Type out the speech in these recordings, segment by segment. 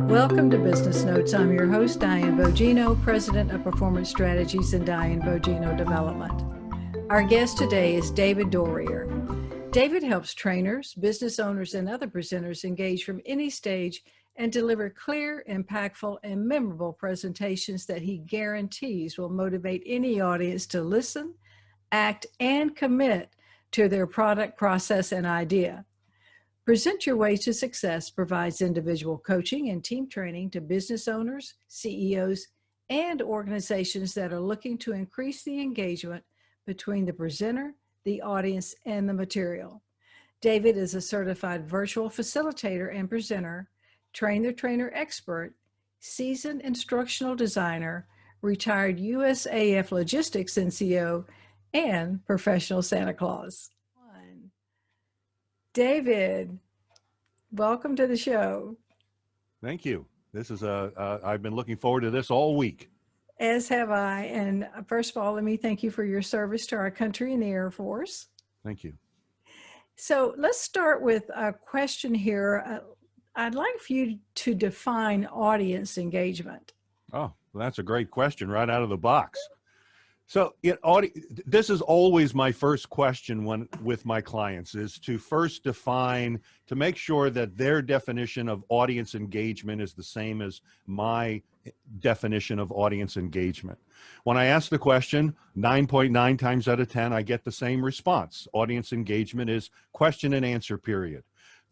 Welcome to Business Notes. I'm your host, Diane Bogino, President of Performance Strategies in Diane Bogino Development. Our guest today is David Doerrier. David helps trainers, business owners, and other presenters engage from any stage and deliver clear, impactful, and memorable presentations that he guarantees will motivate any audience to listen, act, and commit to their product, process, and idea. Present Your Way to Success provides individual coaching and team training to business owners, CEOs, and organizations that are looking to increase the engagement between the presenter, the audience, and the material. David is a certified virtual facilitator and presenter, train-the-trainer expert, seasoned instructional designer, retired USAF Logistics NCO, and professional Santa Claus. David, welcome to the show. Thank you. This is I've been looking forward to this all week. As have I. And first of all, let me thank you for your service to our country in the Air Force. Thank you. So let's start with a question here. I'd like for you to define audience engagement. Oh, well, that's a great question right out of the box. So this is always my first question with my clients, is to first define, to make sure that their definition of audience engagement is the same as my definition of audience engagement. When I ask the question, 9.9 times out of 10, I get the same response. Audience engagement is question and answer period.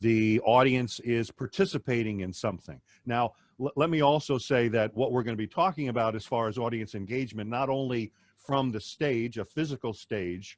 The audience is participating in something. Now, let me also say that what we're going to be talking about as far as audience engagement, not only from the stage, a physical stage,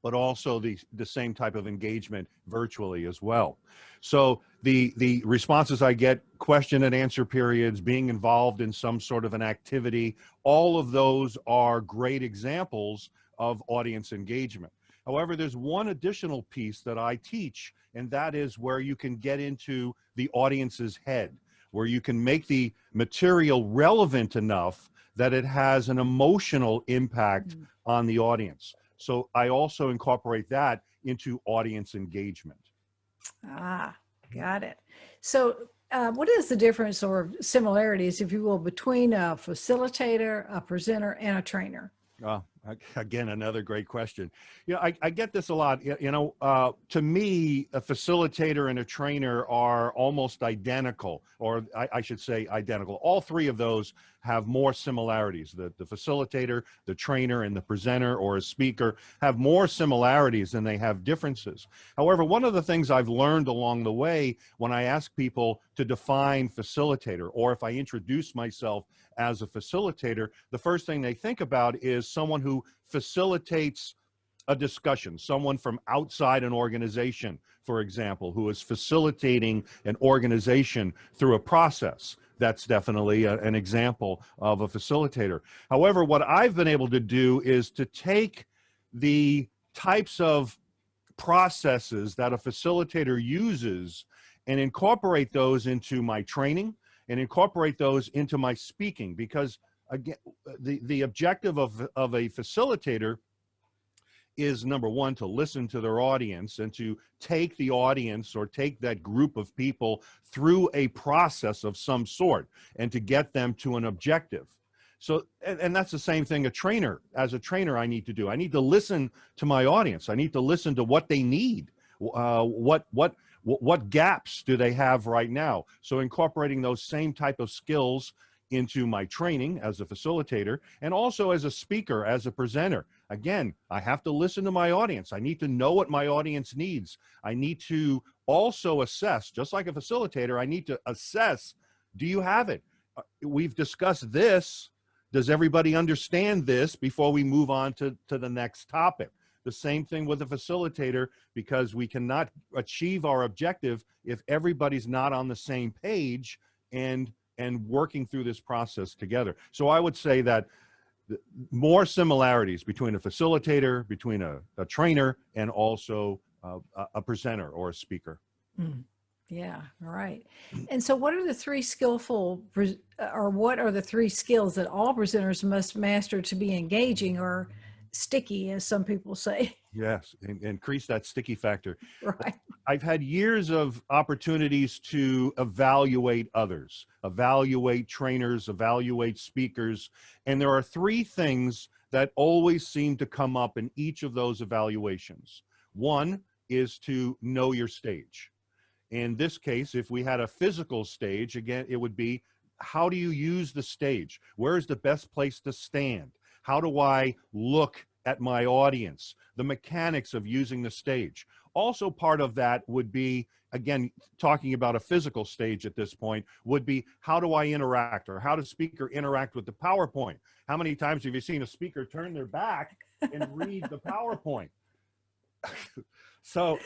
but also the same type of engagement virtually as well. So the responses I get, question and answer periods, being involved in some sort of an activity, all of those are great examples of audience engagement. However, there's one additional piece that I teach, and that is where you can get into the audience's head, where you can make the material relevant enough that it has an emotional impact on the audience. So I also incorporate that into audience engagement. Ah, got it. So what is the difference or similarities, if you will, between a facilitator, a presenter, and a trainer? Again, another great question. You know, I get this a lot. To me, a facilitator and a trainer are almost identical, or I should say identical. All three of those have more similarities. The facilitator, the trainer, and the presenter or a speaker have more similarities than they have differences. However, one of the things I've learned along the way when I ask people to define facilitator, or if I introduce myself as a facilitator, the first thing they think about is someone who facilitates a discussion, someone from outside an organization, for example, who is facilitating an organization through a process. That's definitely an example of a facilitator. However, what I've been able to do is to take the types of processes that a facilitator uses and incorporate those into my training and incorporate those into my speaking, because again, the objective of a facilitator is, number one, to listen to their audience and to take the audience or take that group of people through a process of some sort and to get them to an objective. So, and that's the same thing as a trainer I need to do. I need to listen to my audience. I need to listen to what they need. What gaps do they have right now? So incorporating those same type of skills into my training as a facilitator and also as a speaker, as a presenter. Again, I have to listen to my audience. I need to know what my audience needs. I need to also assess, just like a facilitator, I need to assess, do you have it? We've discussed this. Does everybody understand this before we move on to the next topic? The same thing with a facilitator, because we cannot achieve our objective if everybody's not on the same page and working through this process together. So I would say that more similarities between a facilitator, between a trainer, and also a presenter or a speaker. Yeah, all right. And so what are the three what are the three skills that all presenters must master to be engaging or sticky, as some people say? Yes, increase that sticky factor. Right. I've had years of opportunities to evaluate others, evaluate trainers, evaluate speakers. And there are three things that always seem to come up in each of those evaluations. One is to know your stage. In this case, if we had a physical stage, again, it would be, how do you use the stage? Where is the best place to stand? How do I look at my audience? The mechanics of using the stage. Also part of that would be, again, talking about a physical stage at this point, would be, how do I interact, or how does speaker interact with the PowerPoint? How many times have you seen a speaker turn their back and read the PowerPoint? So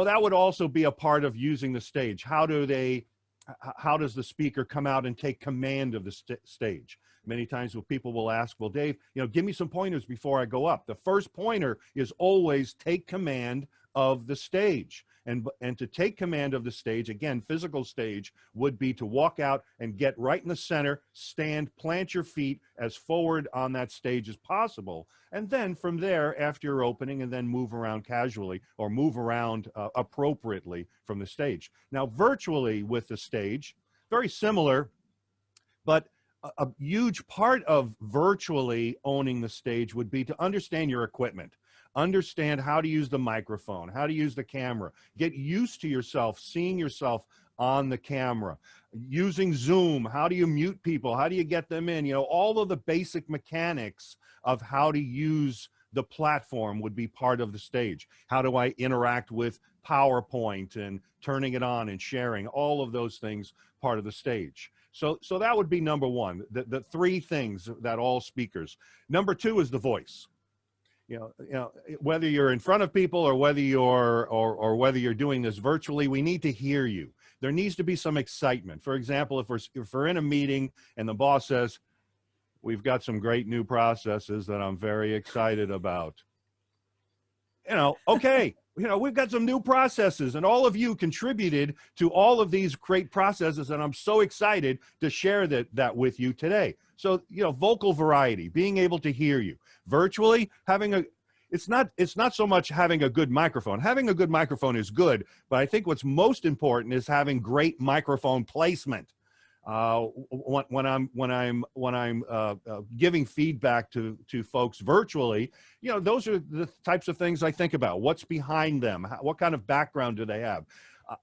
that would also be a part of using the stage. How does the speaker come out and take command of the stage? Many times people will ask, well, Dave, give me some pointers before I go up. The first pointer is always take command of the stage. And to take command of the stage, again, physical stage would be to walk out and get right in the center, stand, plant your feet as forward on that stage as possible. And then from there, after your opening, and then move around casually, or move around appropriately from the stage. Now, virtually with the stage, very similar, but a huge part of virtually owning the stage would be to understand your equipment. Understand how to use the microphone, how to use the camera. Get used to yourself, seeing yourself on the camera. Using Zoom, how do you mute people? How do you get them in? All of the basic mechanics of how to use the platform would be part of the stage. How do I interact with PowerPoint and turning it on and sharing? All of those things part of the stage. So that would be number one, the three things that all speakers. Number two is the voice. Whether you're in front of people or whether you're doing this virtually, we need to hear you. There needs to be some excitement. For example, if we're in a meeting and the boss says, we've got some great new processes that I'm very excited about. Okay, we've got some new processes, and all of you contributed to all of these great processes, and I'm so excited to share that with you today. So, vocal variety, being able to hear you. Virtually, it's not so much having a good microphone. Having a good microphone is good, but I think what's most important is having great microphone placement. When I'm giving feedback to folks virtually, those are the types of things I think about. What's behind them? What kind of background do they have?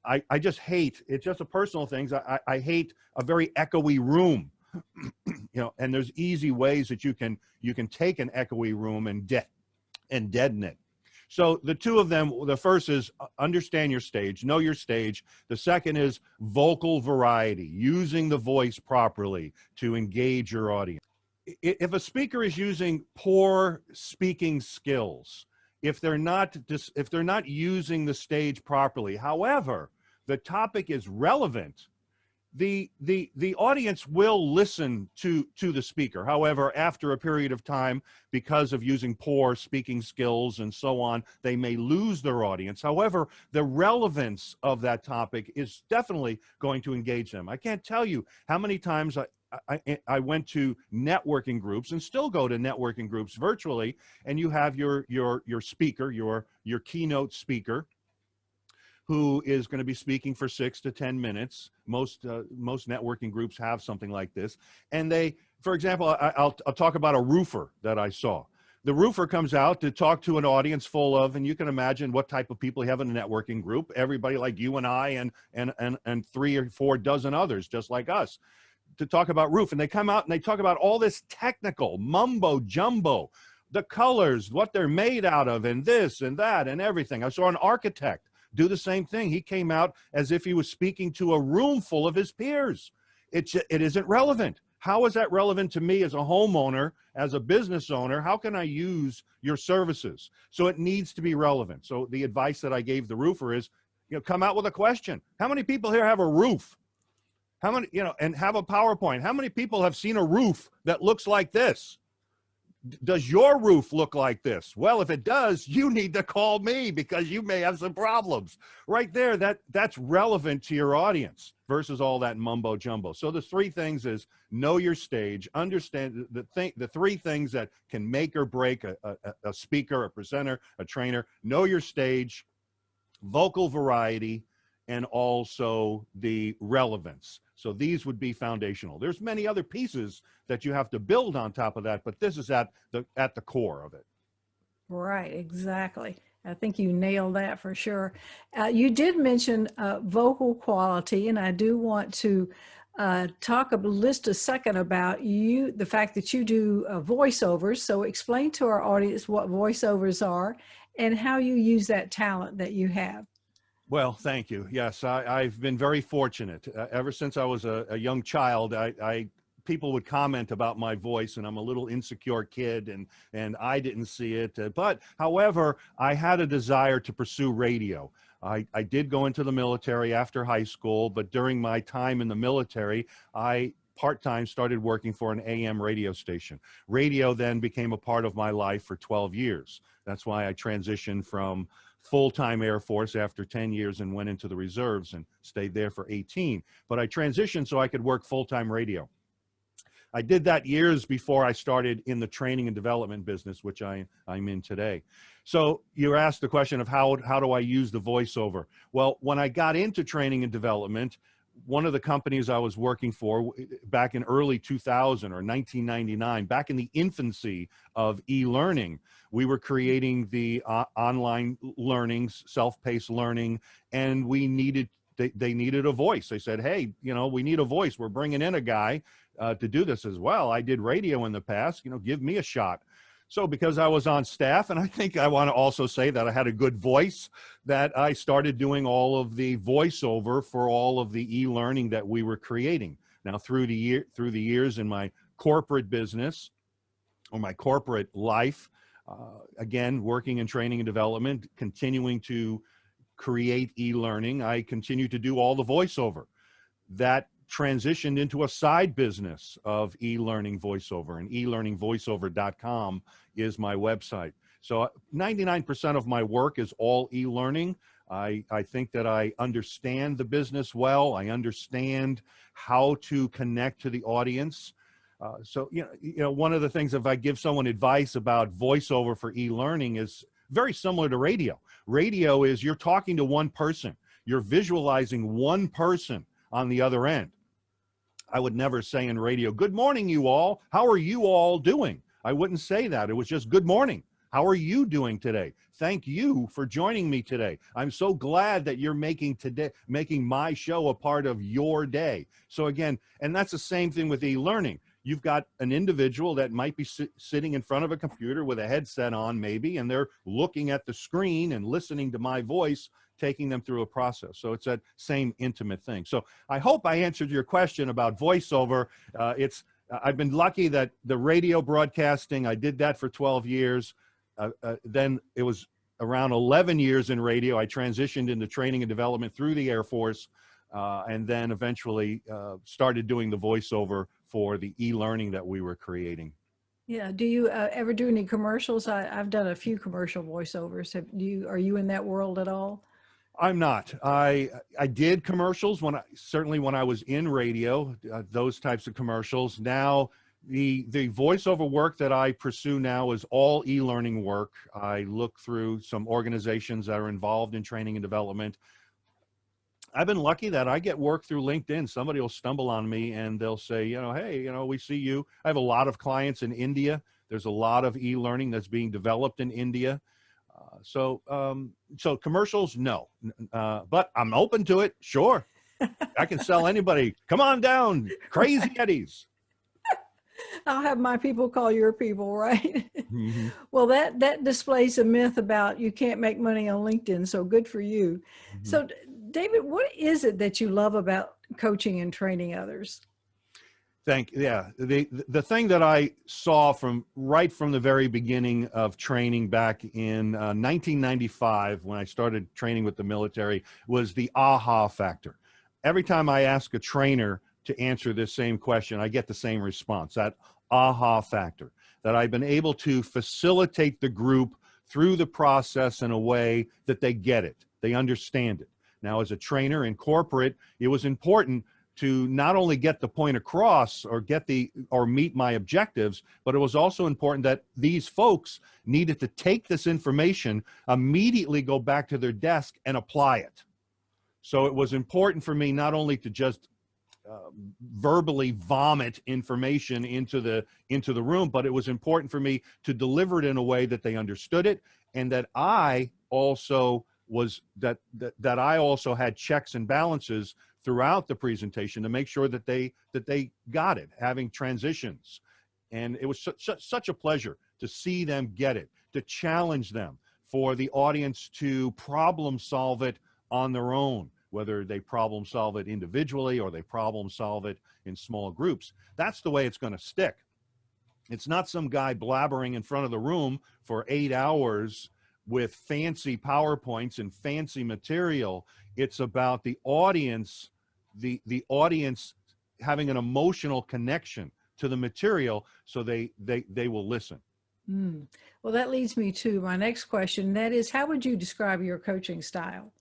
I just hate, it's just a personal thing. I hate a very echoey room, and there's easy ways that you can take an echoey room and deaden it. So the two of them, the first is understand your stage, know your stage. The second is vocal variety, using the voice properly to engage your audience. If a speaker is using poor speaking skills, if they're not using the stage properly, however, the topic is relevant, the audience will listen to the speaker. However, after a period of time, because of using poor speaking skills and so on, they may lose their audience. However, the relevance of that topic is definitely going to engage them. I can't tell you how many times I went to networking groups, and still go to networking groups virtually, and you have your speaker, your keynote speaker, who is going to be speaking for 6 to 10 minutes. Most networking groups have something like this. And they, for example, I'll talk about a roofer that I saw. The roofer comes out to talk to an audience full of, and you can imagine what type of people you have in a networking group, everybody like you and I and 3 or 4 dozen others just like us, to talk about roof. And they come out and they talk about all this technical mumbo jumbo, the colors, what they're made out of, and this and that and everything. I saw an architect do the same thing. He came out as if he was speaking to a room full of his peers. It isn't relevant. How is that relevant to me as a homeowner, as a business owner? How can I use your services? So it needs to be relevant. So the advice that I gave the roofer is, come out with a question. How many people here have a roof? How many, and have a PowerPoint? How many people have seen a roof that looks like this? Does your roof look like this? Well, if it does, you need to call me because you may have some problems. Right there, that's relevant to your audience versus all that mumbo jumbo. So the 3 things is know your stage, understand the 3 things that can make or break a speaker, a presenter, a trainer. Know your stage, vocal variety, and also the relevance. So these would be foundational. There's many other pieces that you have to build on top of that, but this is at the core of it. Right, exactly. I think you nailed that for sure. You did mention vocal quality, and I do want to list a second about the fact that you do voiceovers. So explain to our audience what voiceovers are and how you use that talent that you have. Well, thank you. Yes, I've been very fortunate. Ever since I was a young child, people would comment about my voice, and I'm a little insecure kid, and I didn't see it. But however, I had a desire to pursue radio. I did go into the military after high school, but during my time in the military, I part-time started working for an AM radio station. Radio then became a part of my life for 12 years. That's why I transitioned from full-time Air Force after 10 years and went into the reserves and stayed there for 18. But I transitioned so I could work full-time radio. I did that years before I started in the training and development business, which I'm in today. So you asked the question of how do I use the voiceover? Well, when I got into training and development, one of the companies I was working for back in early 2000 or 1999, back in the infancy of e-learning, we were creating the online learnings, self-paced learning, and they needed a voice. They said, hey, we need a voice. We're bringing in a guy to do this as well. I did radio in the past, give me a shot. So because I was on staff, and I think I want to also say that I had a good voice, that I started doing all of the voiceover for all of the e-learning that we were creating. Now through the years in my corporate business or my corporate life, again, working in training and development, continuing to create e-learning, I continue to do all the voiceover. That transitioned into a side business of e-learning voiceover, and elearningvoiceover.com is my website. So 99% of my work is all e-learning. I think that I understand the business well. I understand how to connect to the audience. So one of the things, if I give someone advice about voiceover for e-learning, is very similar to radio. Radio is you're talking to one person. You're visualizing one person on the other end. I would never say in radio, good morning, you all. How are you all doing? I wouldn't say that. It was just good morning. How are you doing today? Thank you for joining me today. I'm so glad that you're making my show a part of your day. So again, and that's the same thing with e-learning. You've got an individual that might be sitting in front of a computer with a headset on maybe, and they're looking at the screen and listening to my voice, taking them through a process. So it's that same intimate thing. So I hope I answered your question about voiceover. I've been lucky that the radio broadcasting, I did that for 12 years. Then it was around 11 years in radio. I transitioned into training and development through the Air Force, and then eventually started doing the voiceover for the e-learning that we were creating. Yeah. Do you ever do any commercials? I've done a few commercial voiceovers. Are you in that world at all? I'm not. I did commercials certainly when I was in radio, those types of commercials. Now the voiceover work that I pursue now is all e-learning work. I look through some organizations that are involved in training and development. I've been lucky that I get work through LinkedIn. Somebody will stumble on me and they'll say, hey, we see you. I have a lot of clients in India. There's a lot of e-learning that's being developed in India. So commercials, no, but I'm open to it. Sure. I can sell anybody. Come on down, Crazy Eddies. I'll have my people call your people, right? Mm-hmm. Well, that displays a myth about you can't make money on LinkedIn. So good for you. Mm-hmm. So David, what is it that you love about coaching and training others? The thing that I saw right from the very beginning of training back in 1995, when I started training with the military, was the aha factor. Every time I ask a trainer to answer this same question, I get the same response, that aha factor, that I've been able to facilitate the group through the process in a way that they get it, they understand it. Now, as a trainer in corporate, it was important to not only get the point across or meet my objectives, but it was also important that these folks needed to take this information, immediately go back to their desk and apply it. So it was important for me not only to just verbally vomit information into the room, but it was important for me to deliver it in a way that they understood it, and that I also had checks and balances throughout the presentation to make sure that they got it, having transitions. And it was such a pleasure to see them get it, to challenge them, for the audience to problem solve it on their own, whether they problem solve it individually or they problem solve it in small groups. That's the way it's going to stick. It's not some guy blabbering in front of the room for 8 hours with fancy PowerPoints and fancy material. It's about the audience, the audience having an emotional connection to the material, so they will listen. Well, that leads me to my next question. That is, how would you describe your coaching style?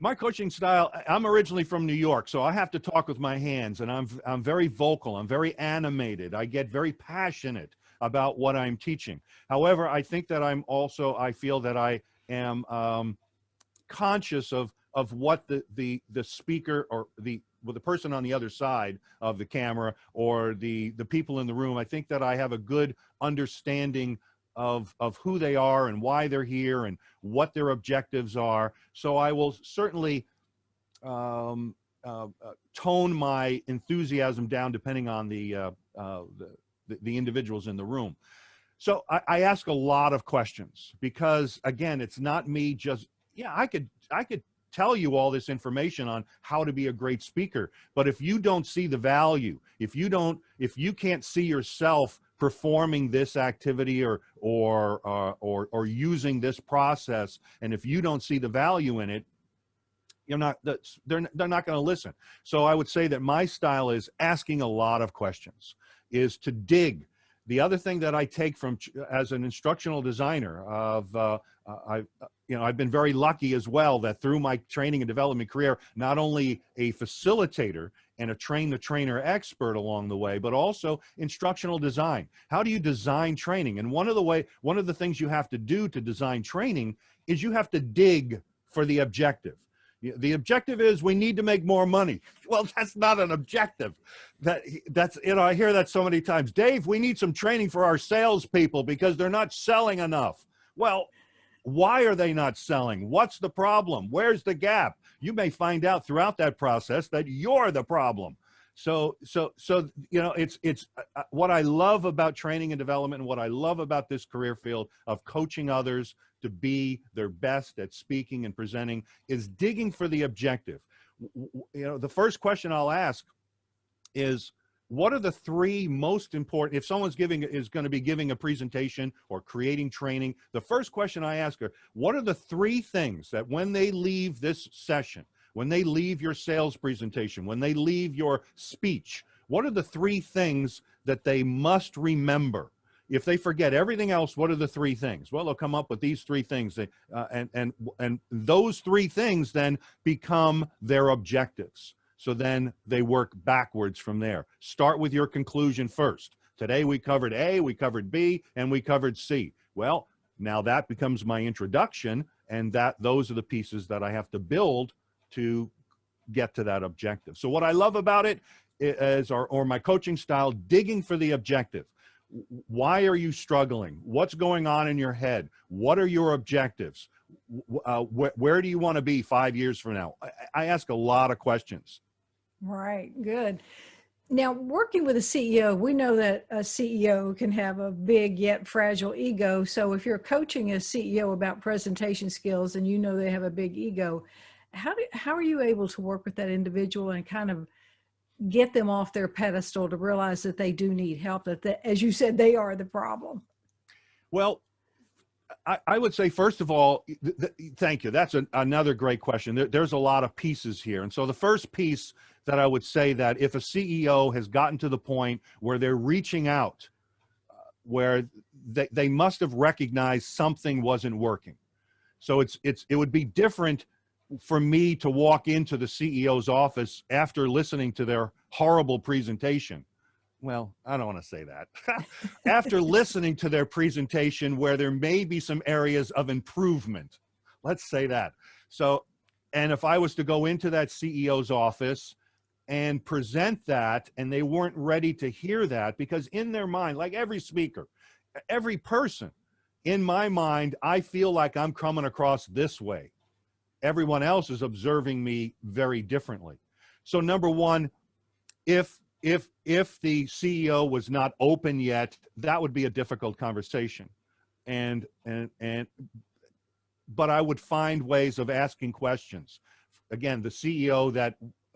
My coaching style, I'm originally from New York, so I have to talk with my hands, and I'm very vocal, I'm very animated, I get very passionate about what I'm teaching. However, I think that I feel that I am conscious of what the speaker or the person on the other side of the camera or the people in the room, I think that I have a good understanding of who they are and why they're here and what their objectives are. So I will certainly tone my enthusiasm down depending on the individuals in the room. So I ask a lot of questions because, again, it's not me just, I could tell you all this information on how to be a great speaker, but if you don't see the value, if you can't see yourself performing this activity or using this process, and if you don't see the value in it, they're not going to listen. So I would say that my style is asking a lot of questions, is to dig. The other thing that I take from as an instructional designer I've been very lucky as well that through my training and development career, not only a facilitator and a train-the-trainer expert along the way, but also instructional design. How do you design training? And one of the things you have to do to design training is you have to dig for the objective. The objective is we need to make more money. Well, that's not an objective. That's I hear that so many times. Dave, we need some training for our salespeople because they're not selling enough. Well, why are they not selling? What's the problem? Where's the gap? You may find out throughout that process that you're the problem. So it's what I love about training and development, and what I love about this career field of coaching others to be their best at speaking and presenting, is digging for the objective. The first question I'll ask is, what are the three most important, if someone's is going to be giving a presentation or creating training, the first question I ask her, what are the three things that when they leave this session, when they leave your sales presentation, when they leave your speech, what are the three things that they must remember? If they forget everything else, what are the three things? Well, they'll come up with these three things, and those three things then become their objectives. So then they work backwards from there. Start with your conclusion first. Today we covered A, we covered B, and we covered C. Well, now that becomes my introduction, and those are the pieces that I have to build to get to that objective. So what I love about it is, or my coaching style, digging for the objective. Why are you struggling? What's going on in your head? What are your objectives? Where do you want to be 5 years from now? I ask a lot of questions. Right, good. Now, working with a CEO, we know that a CEO can have a big yet fragile ego. So if you're coaching a CEO about presentation skills and you know they have a big ego, how are you able to work with that individual and kind of get them off their pedestal to realize that they do need help, that as you said, they are the problem? Well, I would say, first of all, thank you. That's another great question. There's a lot of pieces here. And so the first piece that I would say, that if a CEO has gotten to the point where they're reaching out, where they must have recognized something wasn't working. So it would be different for me to walk into the CEO's office after listening to their horrible presentation. Well, I don't want to say that. After listening to their presentation where there may be some areas of improvement, let's say that. So, and if I was to go into that CEO's office and present that, and they weren't ready to hear that, because in their mind, like every speaker, every person, in my mind, I feel like I'm coming across this way. Everyone else is observing me very differently. So number one, if the CEO was not open yet, that would be a difficult conversation. But I would find ways of asking questions. Again, the CEO that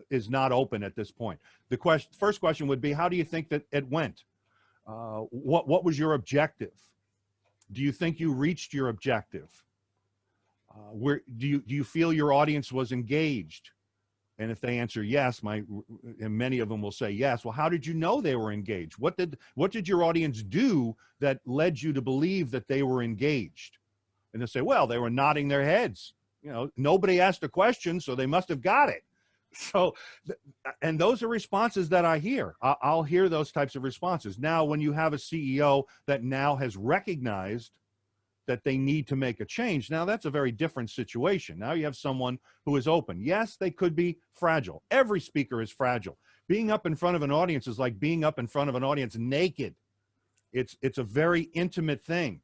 is not open at this point. The first question would be, how do you think that it went? What was your objective? Do you think you reached your objective? Where do you feel your audience was engaged? And if they answer yes, and many of them will say yes. Well, how did you know they were engaged? What did your audience do that led you to believe that they were engaged? And they'll say, well, they were nodding their heads. You know, nobody asked a question, so they must have got it. So, and those are responses that I hear. I'll hear those types of responses. Now, when you have a CEO that now has recognized that they need to make a change, now that's a very different situation. Now you have someone who is open. Yes, they could be fragile. Every speaker is fragile. Being up in front of an audience is like being up in front of an audience naked. It's a very intimate thing.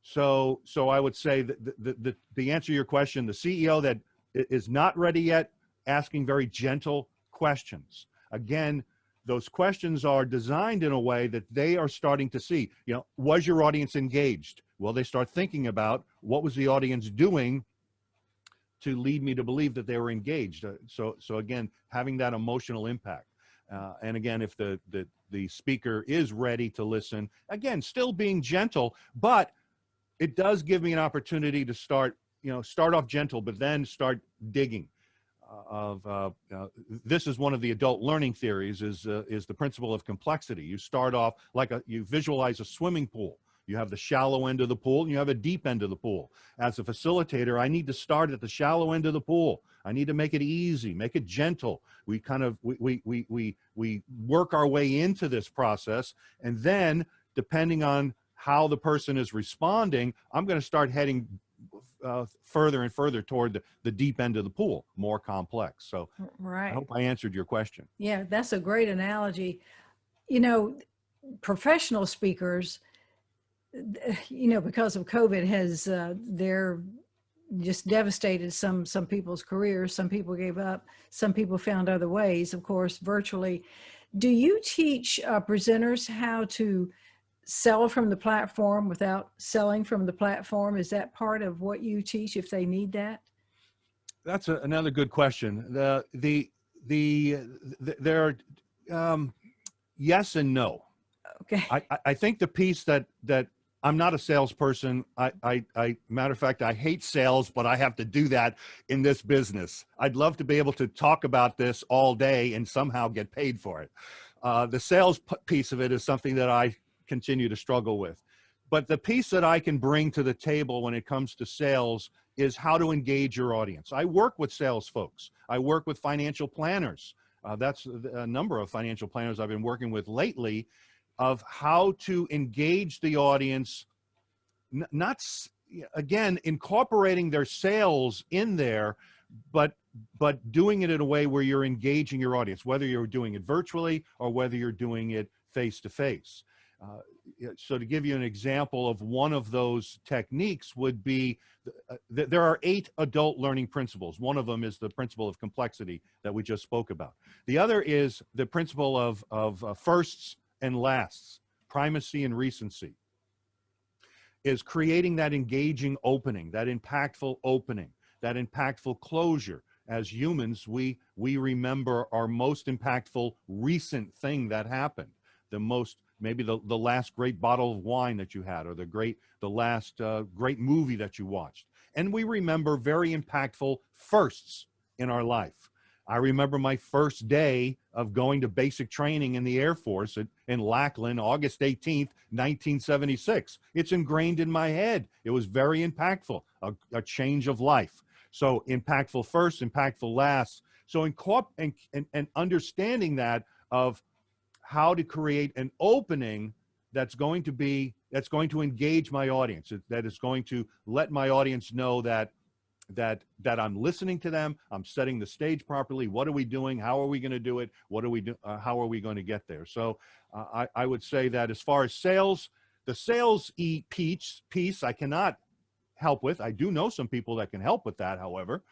So I would say that the answer to your question, the CEO that is not ready yet, asking very gentle questions. Again, those questions are designed in a way that they are starting to see, you know, was your audience engaged? Well, they start thinking about what was the audience doing to lead me to believe that they were engaged. So again, having that emotional impact. And again, if the speaker is ready to listen, again, still being gentle, but it does give me an opportunity to start off gentle, but then start digging. This is one of the adult learning theories, is the principle of complexity. You start off like you visualize a swimming pool. You have the shallow end of the pool and you have a deep end of the pool. As a facilitator, I need to start at the shallow end of the pool. I need to make it easy, make it gentle. We work our way into this process, and then depending on how the person is responding, I'm going to start heading further and further toward the deep end of the pool, more complex. So right. I hope I answered your question. Yeah, that's a great analogy. You know, professional speakers, you know, because of COVID has, they're just devastated some people's careers. Some people gave up. Some people found other ways, of course, virtually. Do you teach presenters how to sell from the platform without selling from the platform? Is that part of what you teach if they need that? That's another good question. There are yes and no. Okay. I think the piece that I'm not a salesperson. Matter of fact, I hate sales, but I have to do that in this business. I'd love to be able to talk about this all day and somehow get paid for it. The sales piece of it is something that I continue to struggle with. But the piece that I can bring to the table when it comes to sales is how to engage your audience. I work with sales folks. I work with financial planners. That's a number of financial planners I've been working with lately, of how to engage the audience, not, again, incorporating their sales in there, but doing it in a way where you're engaging your audience, whether you're doing it virtually or whether you're doing it face-to-face. So to give you an example of one of those techniques would be, there are 8 adult learning principles. One of them is the principle of complexity that we just spoke about. The other is the principle of firsts and lasts, primacy and recency, is creating that engaging opening, that impactful opening, that impactful closure. As humans, we remember our most impactful recent thing that happened, maybe the last great bottle of wine that you had, or the last great movie that you watched. And we remember very impactful firsts in our life. I remember my first day of going to basic training in the Air Force in Lackland, August 18th, 1976. It's ingrained in my head. It was very impactful, a change of life. So impactful first, impactful last. So and understanding that of how to create an opening that's going to engage my audience, that is going to let my audience know that I'm listening to them, I'm setting the stage properly. What are we doing? How are we going to do it? What are we do? How are we going to get there? So I would say that as far as sales, the sales piece I cannot help with. I do know some people that can help with that, however.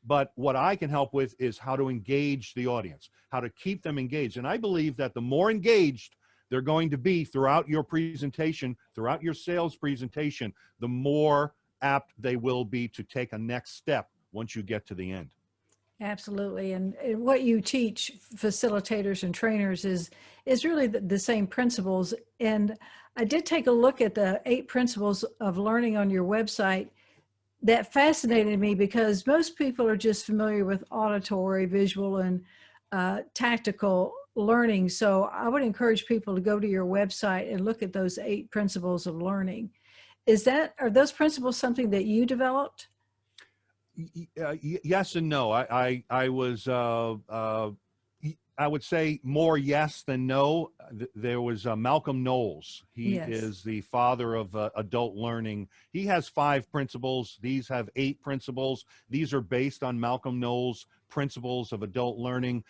But what I can help with is how to engage the audience, how to keep them engaged. And I believe that the more engaged they're going to be throughout your presentation, throughout your sales presentation, the more apt they will be to take a next step once you get to the end. Absolutely. And what you teach facilitators and trainers is really the same principles. And I did take a look at the 8 principles of learning on your website. That fascinated me because most people are just familiar with auditory, visual, and tactical learning. So I would encourage people to go to your website and look at those 8 principles of learning. Are those principles something that you developed? Yes and no. I would say more yes than no. There was Malcolm Knowles. He Yes. is the father of adult learning. He has 5 principles. These have 8 principles. These are based on Malcolm Knowles' principles of adult learning.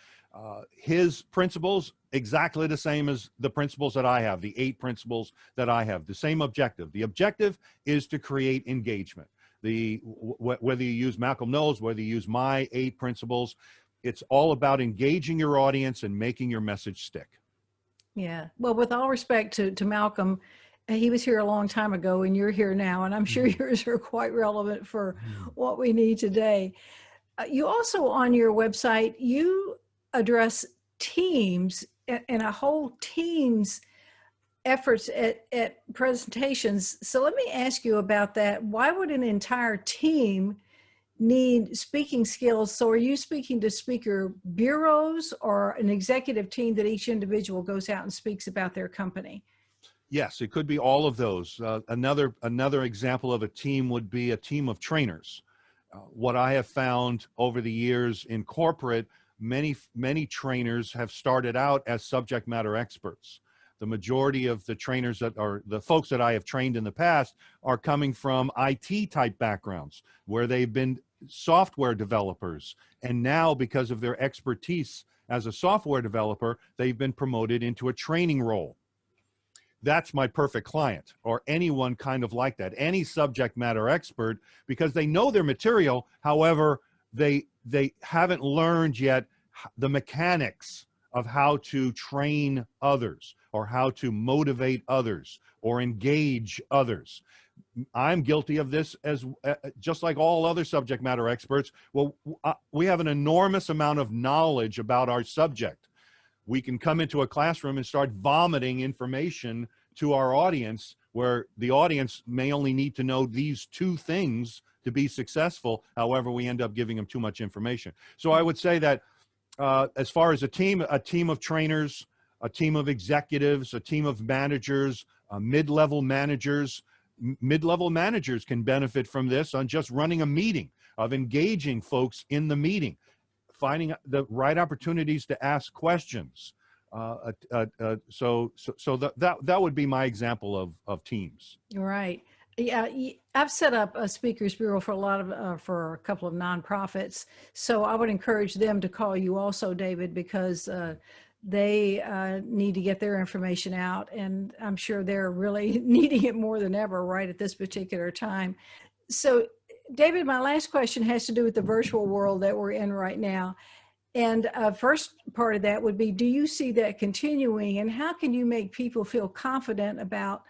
His principles, exactly the same as the principles that I have, the 8 principles that I have, the same objective. The objective is to create engagement. Whether you use Malcolm Knowles, whether you use my 8 principles, it's all about engaging your audience and making your message stick. Yeah. Well, with all respect to Malcolm, he was here a long time ago and you're here now, and I'm sure yours are quite relevant for what we need today. You also, on your website, you address teams and a whole team's efforts at presentations. So let me ask you about that. Why would an entire team need speaking skills? So are you speaking to speaker bureaus or an executive team that each individual goes out and speaks about their company? Yes, it could be all of those. Another example of a team would be a team of trainers. What I have found over the years in corporate, many trainers have started out as subject matter experts. The majority of the trainers that are the folks that I have trained in the past are coming from IT type backgrounds where they've been software developers. And now, because of their expertise as a software developer, they've been promoted into a training role. That's my perfect client, or anyone kind of like that, any subject matter expert, because they know their material. However, they haven't learned yet the mechanics of how to train others or how to motivate others or engage others. I'm guilty of this as just like all other subject matter experts. Well, we have an enormous amount of knowledge about our subject. We can come into a classroom and start vomiting information to our audience where the audience may only need to know these 2 things to be successful. However, we end up giving them too much information. So I would say that as far as a team of trainers, a team of executives, a team of managers, mid-level managers can benefit from this on just running a meeting, of engaging folks in the meeting, finding the right opportunities to ask questions. So that would be my example of teams. Right. Yeah, I've set up a speakers bureau for for a couple of nonprofits. So I would encourage them to call you also, David, because they need to get their information out, and I'm sure they're really needing it more than ever right at this particular time. So, David, my last question has to do with the virtual world that we're in right now. And first part of that would be, do you see that continuing, and how can you make people feel confident about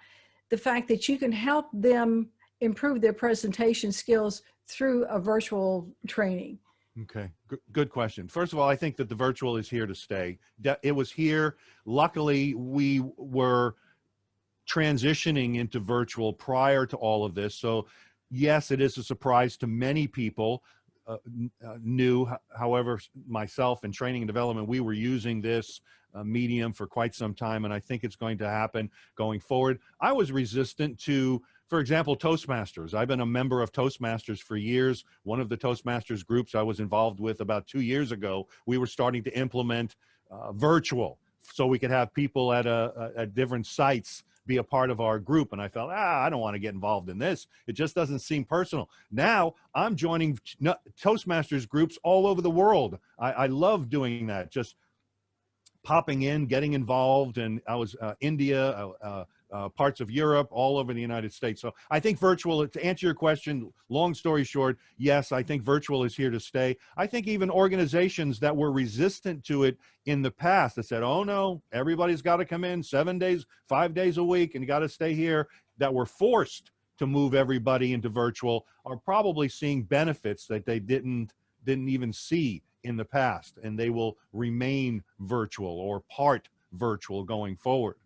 the fact that you can help them improve their presentation skills through a virtual training? Okay, good question. First of all, I think that the virtual is here to stay. It was here. Luckily, we were transitioning into virtual prior to all of this. So yes, it is a surprise to many people. New. However, myself in training and development, we were using this medium for quite some time, and I think it's going to happen going forward. I was resistant to For example, Toastmasters. I've been a member of Toastmasters for years. One of the Toastmasters groups I was involved with about 2 years ago, we were starting to implement virtual so we could have people at different sites be a part of our group. And I felt, I don't want to get involved in this. It just doesn't seem personal. Now I'm joining Toastmasters groups all over the world. I love doing that, just popping in, getting involved. And I was India, parts of Europe, all over the United States. So I think virtual, to answer your question, long story short, yes, I think virtual is here to stay. I think even organizations that were resistant to it in the past, that said, oh no, everybody's got to come in 7 days, 5 days a week, and you got to stay here, that were forced to move everybody into virtual, are probably seeing benefits that they didn't even see in the past, and they will remain virtual or part virtual going forward.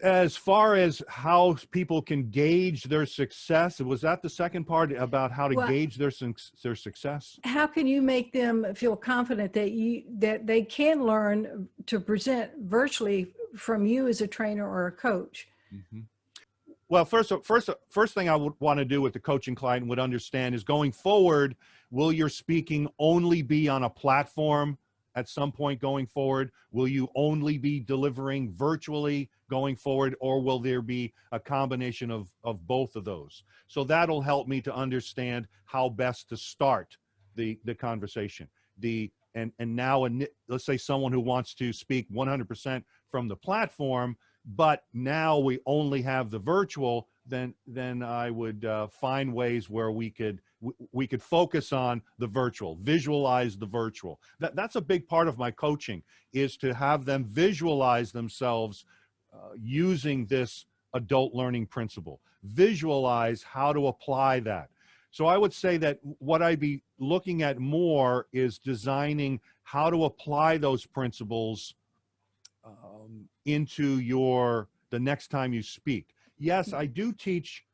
As far as how people can gauge their success, was that the second part about how to gauge their success? How can you make them feel confident that they can learn to present virtually from you as a trainer or a coach? Mm-hmm. Well, first thing I would want to do with the coaching client would understand is, going forward, will your speaking only be on a platform at some point going forward? Will you only be delivering virtually going forward, or will there be a combination of both of those? So that'll help me to understand how best to start the conversation. And now, let's say someone who wants to speak 100% from the platform, but now we only have the virtual, then I would find ways where we could focus on the virtual, visualize the virtual. That's a big part of my coaching, is to have them visualize themselves using this adult learning principle, visualize how to apply that. So I would say that what I'd be looking at more is designing how to apply those principles into the next time you speak. Yes, I do teach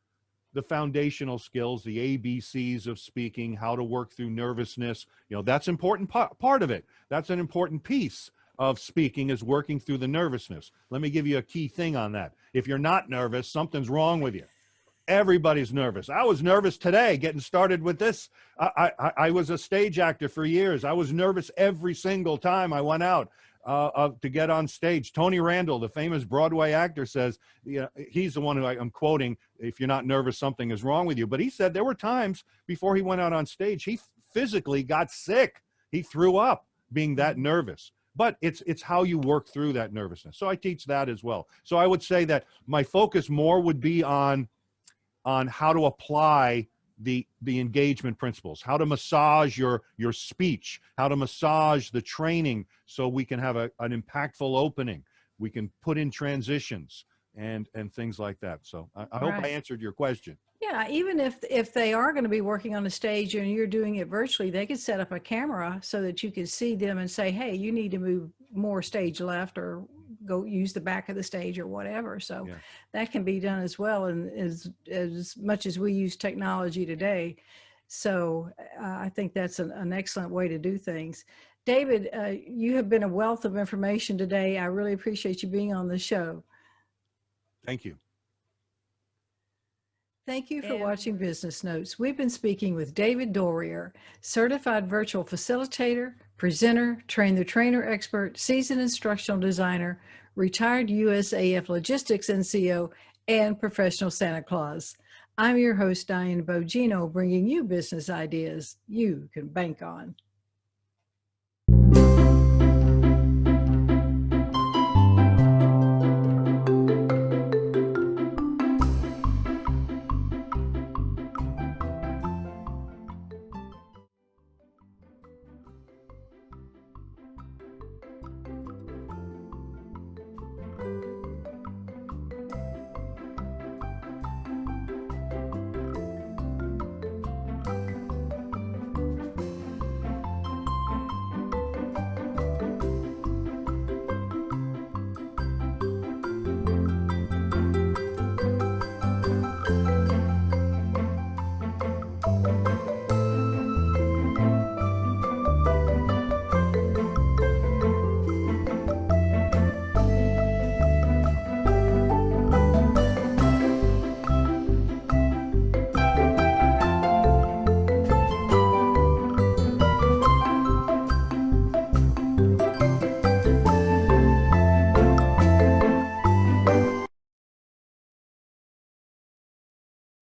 the foundational skills, the ABCs of speaking, how to work through nervousness. That's an important part of it. That's an important piece of speaking, is working through the nervousness. Let me give you a key thing on that. If you're not nervous, something's wrong with you. Everybody's nervous. I was nervous today getting started with this. I was a stage actor for years. I was nervous every single time I went out to get on stage. Tony Randall, the famous Broadway actor, says, he's the one who I'm quoting, if you're not nervous, something is wrong with you. But he said there were times before he went out on stage, he physically got sick. He threw up being that nervous. But it's how you work through that nervousness. So I teach that as well. So I would say that my focus more would be on how to apply the engagement principles, how to massage your speech, how to massage the training so we can have an impactful opening. We can put in transitions and things like that. So I hope I answered your question. Yeah, even if they are going to be working on a stage and you're doing it virtually, they could set up a camera so that you can see them and say, hey, you need to move more stage left, or go use the back of the stage, or whatever. So that can be done as well, and as much as we use technology today. So I think that's an excellent way to do things. David, you have been a wealth of information today. I really appreciate you being on the show. Thank you. Thank you for watching Business Notes. We've been speaking with David Doerrier, certified virtual facilitator, presenter, train the trainer expert, seasoned instructional designer, retired USAF Logistics NCO, and professional Santa Claus. I'm your host, Diane Bogino, bringing you business ideas you can bank on.